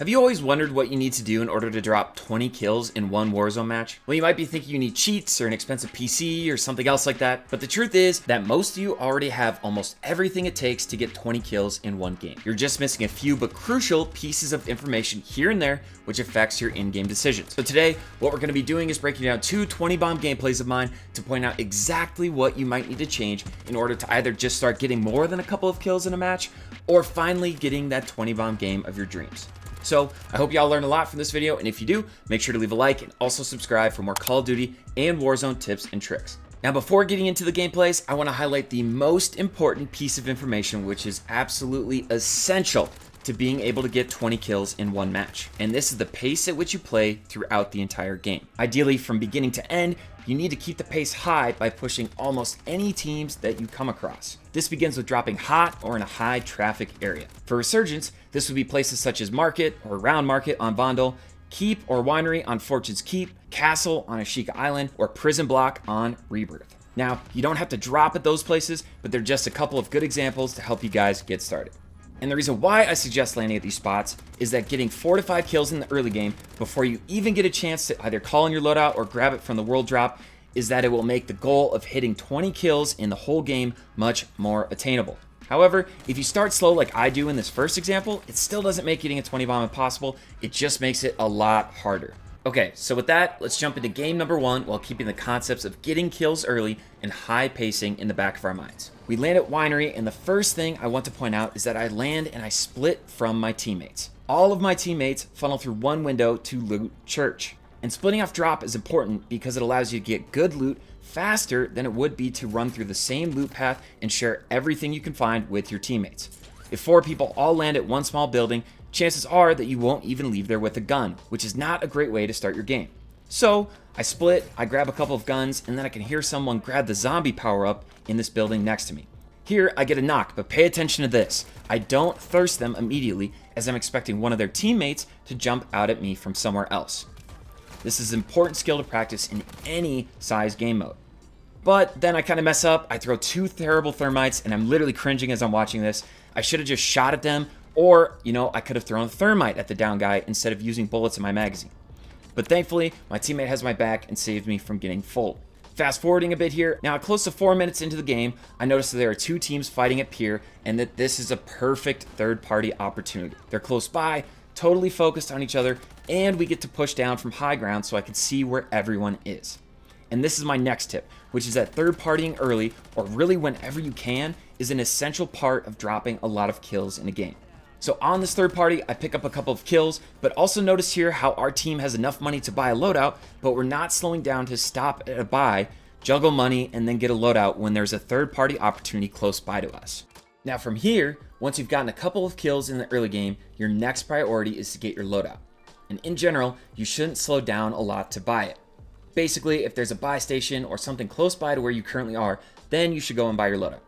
Have you always wondered what you need to do in order to drop 20 kills in one Warzone match? Well, you might be thinking you need cheats or an expensive PC or something else like that, but the truth is that most of you already have almost everything it takes to get 20 kills in one game. You're just missing a few but crucial pieces of information here and there which affects your in-game decisions. So today, what we're going to be doing is breaking down two 20 bomb gameplays of mine to point out exactly what you might need to change in order to either just start getting more than a couple of kills in a match or finally getting that 20 bomb game of your dreams. So I hope y'all learned a lot from this video, and if you do, make sure to leave a like and also subscribe for more Call of Duty and Warzone tips and tricks. Now, before getting into the gameplays, I want to highlight the most important piece of information, which is absolutely essential to being able to get 20 kills in one match. And this is the pace at which you play throughout the entire game. Ideally, from beginning to end, you need to keep the pace high by pushing almost any teams that you come across. This begins with dropping hot or in a high traffic area. For Resurgence, this would be places such as Market or Round Market on Vondel, Keep or Winery on Fortune's Keep, Castle on Ashika Island, or Prison Block on Rebirth. Now, you don't have to drop at those places, but they're just a couple of good examples to help you guys get started. And the reason why I suggest landing at these spots is that getting 4 to 5 kills in the early game before you even get a chance to either call in your loadout or grab it from the world drop is that it will make the goal of hitting 20 kills in the whole game much more attainable. However, if you start slow like I do in this first example, it still doesn't make getting a 20 bomb impossible, it just makes it a lot harder. Okay, so with that, let's jump into game number 1 while keeping the concepts of getting kills early and high pacing in the back of our minds. We land at Winery, and the first thing I want to point out is that I land and I split from my teammates. All of my teammates funnel through one window to loot Church. And splitting off drop is important because it allows you to get good loot faster than it would be to run through the same loot path and share everything you can find with your teammates. If 4 people all land at one small building, chances are that you won't even leave there with a gun, which is not a great way to start your game. So I split, I grab a couple of guns, and then I can hear someone grab the zombie power-up in this building next to me. Here I get a knock, but pay attention to this. I don't thirst them immediately as I'm expecting one of their teammates to jump out at me from somewhere else. This is an important skill to practice in any size game mode. But then I kind of mess up, I throw 2 terrible thermites, and I'm literally cringing as I'm watching this. I should have just shot at them, or, I could have thrown a thermite at the down guy instead of using bullets in my magazine. But thankfully, my teammate has my back and saved me from getting full. Fast forwarding a bit here, now close to 4 minutes into the game, I noticed that there are 2 teams fighting at Pier, and that this is a perfect third-party opportunity. They're close by, totally focused on each other, and we get to push down from high ground so I can see where everyone is. And this is my next tip, which is that third partying early, or really whenever you can, is an essential part of dropping a lot of kills in a game. So on this third party, I pick up a couple of kills, but also notice here how our team has enough money to buy a loadout, but we're not slowing down to stop at a buy, juggle money, and then get a loadout when there's a third party opportunity close by to us. Now from here, once you've gotten a couple of kills in the early game, your next priority is to get your loadout. And in general, you shouldn't slow down a lot to buy it. Basically, if there's a buy station or something close by to where you currently are, then you should go and buy your loadout.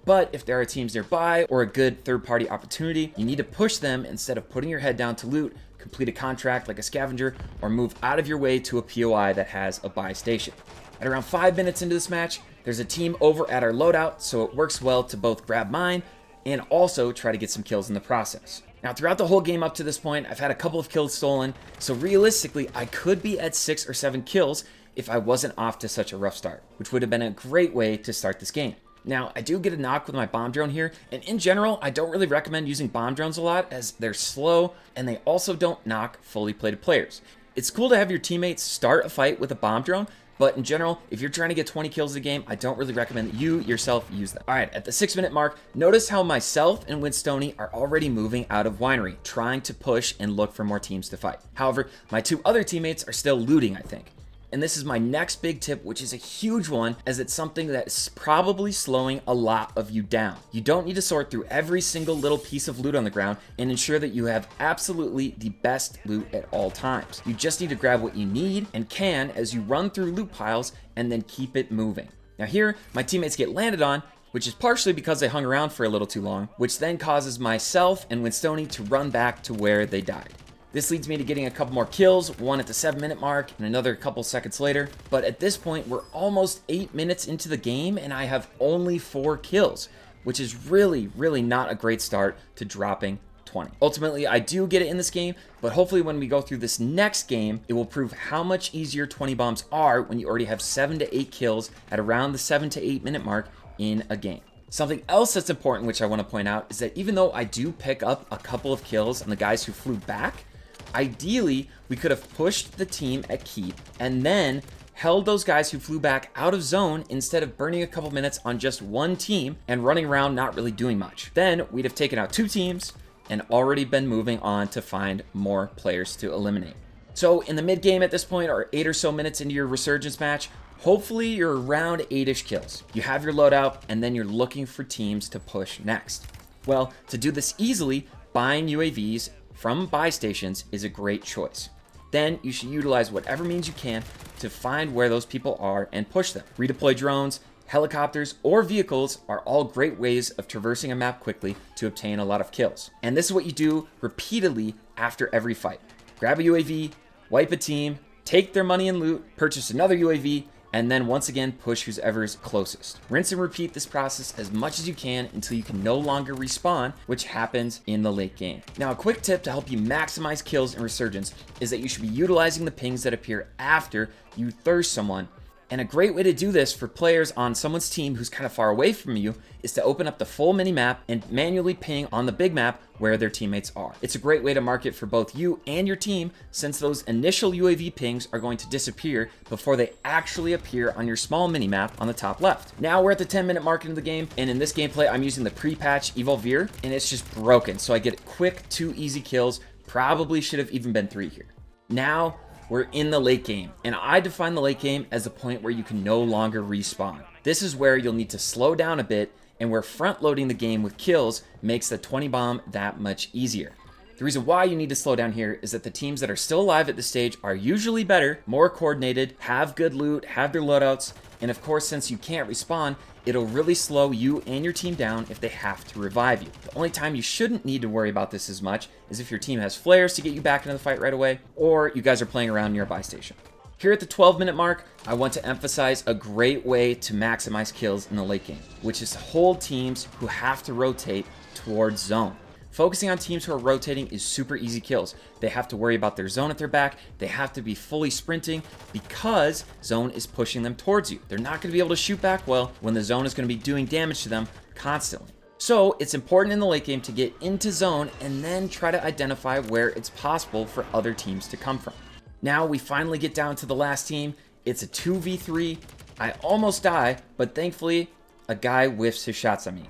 But if there are teams nearby or a good third-party opportunity, you need to push them instead of putting your head down to loot, complete a contract like a scavenger, or move out of your way to a POI that has a buy station. At around 5 minutes into this match, there's a team over at our loadout, so it works well to both grab mine and also try to get some kills in the process. Now, throughout the whole game up to this point, I've had a couple of kills stolen, so realistically, I could be at 6 or 7 kills if I wasn't off to such a rough start, which would have been a great way to start this game. Now, I do get a knock with my bomb drone here, and in general, I don't really recommend using bomb drones a lot as they're slow, and they also don't knock fully plated players. It's cool to have your teammates start a fight with a bomb drone, but in general, if you're trying to get 20 kills in a game, I don't really recommend that you yourself use them. Alright, at the 6-minute mark, notice how myself and Winstoney are already moving out of Winery, trying to push and look for more teams to fight. However, my 2 other teammates are still looting, I think. And this is my next big tip, which is a huge one, as it's something that is probably slowing a lot of you down. You don't need to sort through every single little piece of loot on the ground and ensure that you have absolutely the best loot at all times. You just need to grab what you need and can as you run through loot piles and then keep it moving. Now here, my teammates get landed on, which is partially because they hung around for a little too long, which then causes myself and Winstoney to run back to where they died. This leads me to getting a couple more kills, one at the 7-minute mark and another couple seconds later. But at this point, we're almost 8 minutes into the game and I have only 4 kills, which is really not a great start to dropping 20 20. Ultimately, I do get it in this game, but hopefully when we go through this next game, it will prove how much easier 20 bombs are when you already have 7 to 8 kills at around the 7 to 8 minute mark in a game. Something else that's important, which I want to point out, is that even though I do pick up a couple of kills on the guys who flew back, ideally, we could have pushed the team at keep and then held those guys who flew back out of zone instead of burning a couple minutes on just one team and running around not really doing much. Then we'd have taken out 2 teams and already been moving on to find more players to eliminate. So in the mid game at this point, or 8 or so minutes into your Resurgence match, hopefully you're around 8-ish kills. You have your loadout, and then you're looking for teams to push next. Well, to do this easily, buying UAVs from buy stations is a great choice. Then you should utilize whatever means you can to find where those people are and push them. Redeploy drones, helicopters, or vehicles are all great ways of traversing a map quickly to obtain a lot of kills. And this is what you do repeatedly after every fight. Grab a UAV, wipe a team, take their money and loot, purchase another UAV, and then once again push whoever's closest. Rinse and repeat this process as much as you can until you can no longer respawn, which happens in the late game. Now, a quick tip to help you maximize kills in Resurgence is that you should be utilizing the pings that appear after you thirst someone. And a great way to do this for players on someone's team who's kind of far away from you is to open up the full mini-map and manually ping on the big map where their teammates are. It's a great way to market for both you and your team, since those initial UAV pings are going to disappear before they actually appear on your small mini-map on the top left. Now we're at the 10-minute mark into the game, and in this gameplay I'm using the pre-patch Evolveer, and it's just broken, so I get quick 2 easy kills. Probably should have even been 3 here. Now we're in the late game, and I define the late game as a point where you can no longer respawn. This is where you'll need to slow down a bit, and where front loading the game with kills makes the 20 bomb that much easier. The reason why you need to slow down here is that the teams that are still alive at this stage are usually better, more coordinated, have good loot, have their loadouts, and of course, since you can't respawn, it'll really slow you and your team down if they have to revive you. The only time you shouldn't need to worry about this as much is if your team has flares to get you back into the fight right away, or you guys are playing around near a buy station. Here at the 12-minute mark, I want to emphasize a great way to maximize kills in the late game, which is to hold teams who have to rotate towards zone. Focusing on teams who are rotating is super easy kills. They have to worry about their zone at their back. They have to be fully sprinting because zone is pushing them towards you. They're not going to be able to shoot back well when the zone is going to be doing damage to them constantly. So it's important in the late game to get into zone and then try to identify where it's possible for other teams to come from. Now we finally get down to the last team. It's a 2v3. I almost die, but thankfully a guy whiffs his shots at me.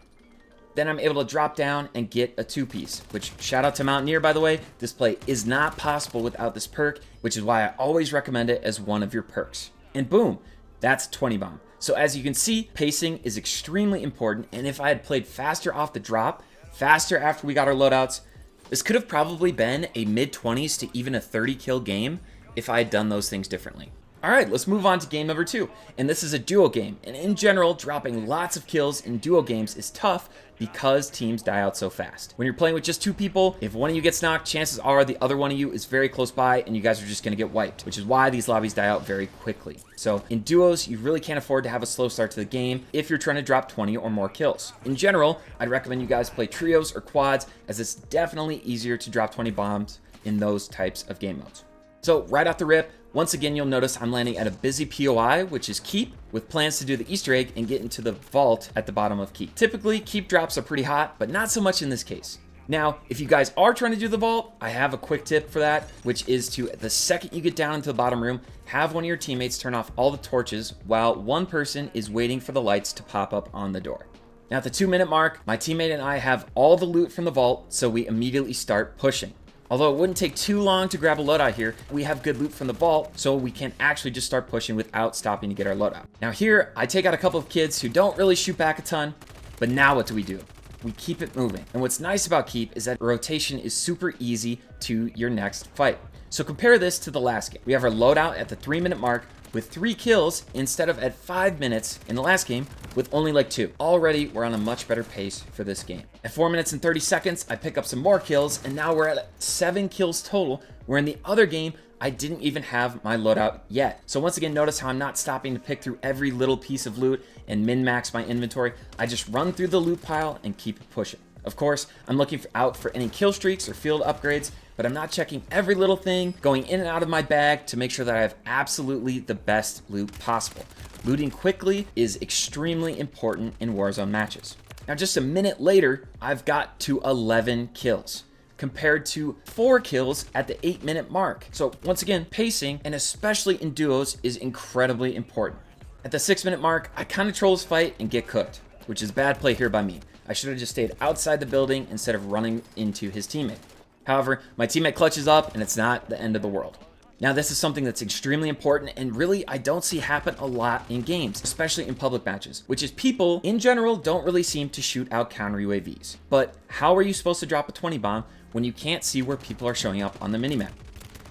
Then I'm able to drop down and get a 2-piece, which, shout out to Mountaineer, by the way, this play is not possible without this perk, which is why I always recommend it as one of your perks. And boom, that's 20 bomb. So as you can see, pacing is extremely important, and if I had played faster off the drop, faster after we got our loadouts, this could have probably been a mid-20s to even a 30 kill game if I had done those things differently. All right, let's move on to game number 2. And this is a duo game. And in general, dropping lots of kills in duo games is tough because teams die out so fast. When you're playing with just 2 people, if one of you gets knocked, chances are the other one of you is very close by and you guys are just gonna get wiped, which is why these lobbies die out very quickly. So in duos, you really can't afford to have a slow start to the game if you're trying to drop 20 or more kills. In general, I'd recommend you guys play trios or quads, as it's definitely easier to drop 20 bombs in those types of game modes. So right off the rip, once again, you'll notice I'm landing at a busy POI, which is Keep, with plans to do the Easter egg and get into the vault at the bottom of Keep. Typically, Keep drops are pretty hot, but not so much in this case. Now, if you guys are trying to do the vault, I have a quick tip for that, which is to, the second you get down into the bottom room, have one of your teammates turn off all the torches while one person is waiting for the lights to pop up on the door. Now, at the 2-minute mark, my teammate and I have all the loot from the vault, so we immediately start pushing. Although it wouldn't take too long to grab a loadout here, we have good loot from the vault, so we can actually just start pushing without stopping to get our loadout. Now here, I take out a couple of kids who don't really shoot back a ton, but now what do? We keep it moving. And what's nice about Keep is that rotation is super easy to your next fight. So compare this to the last game. We have our loadout at the 3-minute mark with 3 kills instead of at 5 minutes in the last game with only like 2. Already, we're on a much better pace for this game. At 4 minutes and 30 seconds, I pick up some more kills, and now we're at 7 kills total, where in the other game, I didn't even have my loadout yet. So once again, notice how I'm not stopping to pick through every little piece of loot and min-max my inventory. I just run through the loot pile and keep it pushing. Of course, I'm looking out for any kill streaks or field upgrades, but I'm not checking every little thing, going in and out of my bag to make sure that I have absolutely the best loot possible. Looting quickly is extremely important in Warzone matches. Now, just a minute later, I've got to 11 kills, compared to 4 kills at the 8-minute mark. So once again, pacing, and especially in duos, is incredibly important. At the 6-minute mark, I kind of troll his fight and get cooked, which is bad play here by me. I should have just stayed outside the building instead of running into his teammate. However, my teammate clutches up and it's not the end of the world. Now, this is something that's extremely important and really I don't see happen a lot in games, especially in public matches, which is people in general don't really seem to shoot out counter UAVs. But how are you supposed to drop a 20 bomb when you can't see where people are showing up on the minimap?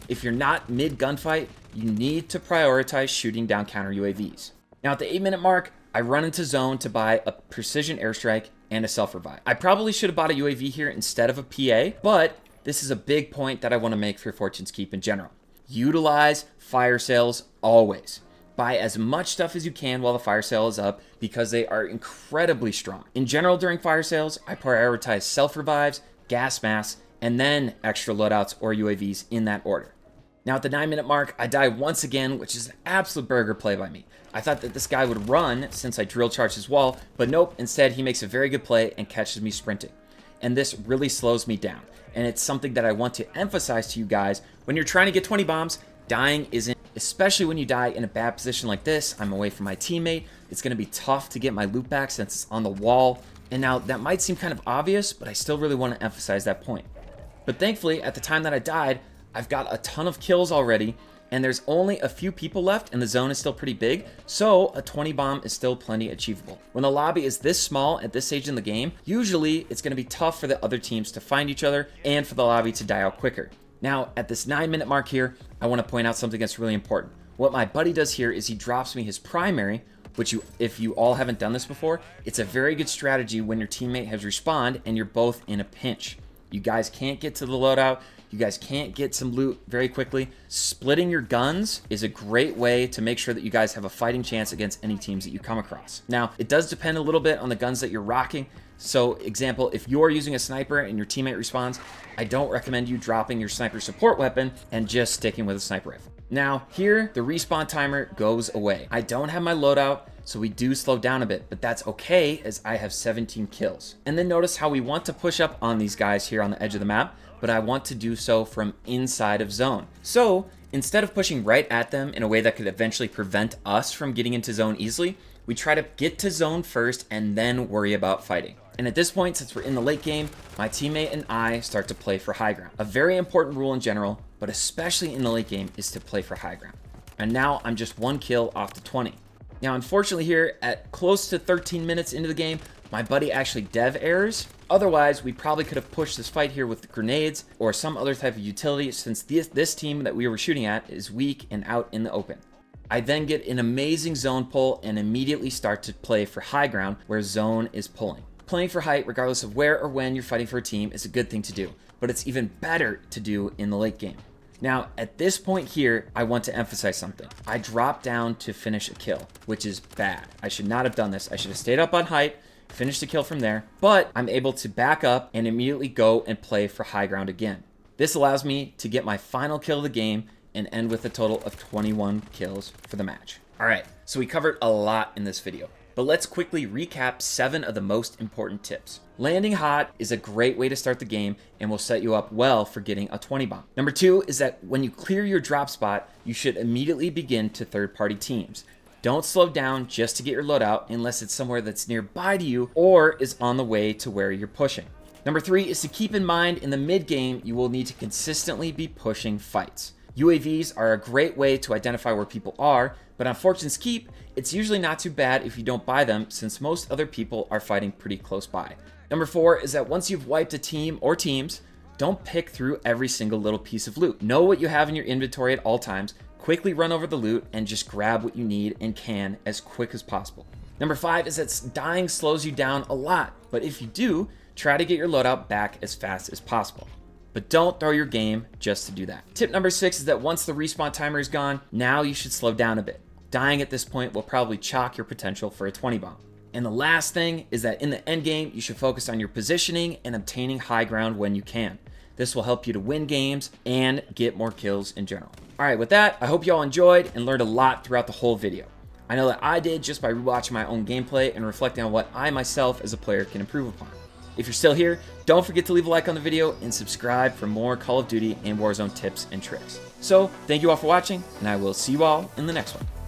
If you're not mid gunfight, you need to prioritize shooting down counter UAVs. Now, at the 8-minute mark, I run into zone to buy a precision airstrike and a self-revive. I probably should have bought a UAV here instead of a PA, but this is a big point that I want to make for Fortune's Keep in general. Utilize fire sales always. Buy as much stuff as you can while the fire sale is up because they are incredibly strong. In general, during fire sales, I prioritize self-revives, gas masks, and then extra loadouts or UAVs in that order. Now at the 9-minute mark, I die once again, which is an absolute burger play by me. I thought that this guy would run since I drill charged his wall, but nope, instead he makes a very good play and catches me sprinting. And this really slows me down. And it's something that I want to emphasize to you guys. When you're trying to get 20 bombs, dying isn't, especially when you die in a bad position like this. I'm away from my teammate. It's going to be tough to get my loot back since it's on the wall. And now that might seem kind of obvious, but I still really want to emphasize that point. But thankfully, at the time that I died, I've got a ton of kills already, and there's only a few people left, and the zone is still pretty big, so a 20 bomb is still plenty achievable. When the lobby is this small at this stage in the game, usually it's going to be tough for the other teams to find each other and for the lobby to die out quicker. Now, at this 9-minute mark here, I want to point out something that's really important. What my buddy does here is he drops me his primary, which if you all haven't done this before, it's a very good strategy when your teammate has respawned and you're both in a pinch. You guys can't get to the loadout. You guys can't get some loot very quickly. Splitting your guns is a great way to make sure that you guys have a fighting chance against any teams that you come across. Now, it does depend a little bit on the guns that you're rocking. So, example, if you're using a sniper and your teammate respawns, I don't recommend you dropping your sniper support weapon and just sticking with a sniper rifle. Now, here, the respawn timer goes away. I don't have my loadout, so we do slow down a bit, but that's okay as I have 17 kills. And then notice how we want to push up on these guys here on the edge of the map, but I want to do so from inside of zone. So instead of pushing right at them in a way that could eventually prevent us from getting into zone easily, we try to get to zone first and then worry about fighting. And at this point, since we're in the late game, my teammate and I start to play for high ground. A very important rule in general, but especially in the late game, is to play for high ground. And now I'm just 1 kill off the 20. Now, unfortunately here, at close to 13 minutes into the game, my buddy actually dev errors. Otherwise, we probably could have pushed this fight here with grenades or some other type of utility since this team that we were shooting at is weak and out in the open. I then get an amazing zone pull and immediately start to play for high ground where zone is pulling. Playing for height, regardless of where or when you're fighting for a team, is a good thing to do, but it's even better to do in the late game. Now, at this point here, I want to emphasize something. I dropped down to finish a kill, which is bad. I should not have done this. I should have stayed up on height, finished the kill from there, but I'm able to back up and immediately go and play for high ground again. This allows me to get my final kill of the game and end with a total of 21 kills for the match. All right, so we covered a lot in this video, but let's quickly recap 7 of the most important tips. Landing hot is a great way to start the game and will set you up well for getting a 20 bomb. Number 2 is that when you clear your drop spot, you should immediately begin to third-party teams. Don't slow down just to get your loadout unless it's somewhere that's nearby to you or is on the way to where you're pushing. Number 3 is to keep in mind in the mid game, you will need to consistently be pushing fights. UAVs are a great way to identify where people are, but on Fortune's Keep, it's usually not too bad if you don't buy them since most other people are fighting pretty close by. Number 4 is that once you've wiped a team or teams, don't pick through every single little piece of loot. Know what you have in your inventory at all times, quickly run over the loot, and just grab what you need and can as quick as possible. Number 5 is that dying slows you down a lot, but if you do, try to get your loadout back as fast as possible. But don't throw your game just to do that. Tip number 6 is that once the respawn timer is gone, now you should slow down a bit. Dying at this point will probably chalk your potential for a 20 bomb. And the last thing is that in the end game, you should focus on your positioning and obtaining high ground when you can. This will help you to win games and get more kills in general. All right, with that, I hope you all enjoyed and learned a lot throughout the whole video. I know that I did just by rewatching my own gameplay and reflecting on what I myself as a player can improve upon. If you're still here, don't forget to leave a like on the video and subscribe for more Call of Duty and Warzone tips and tricks. So, thank you all for watching, and I will see you all in the next one.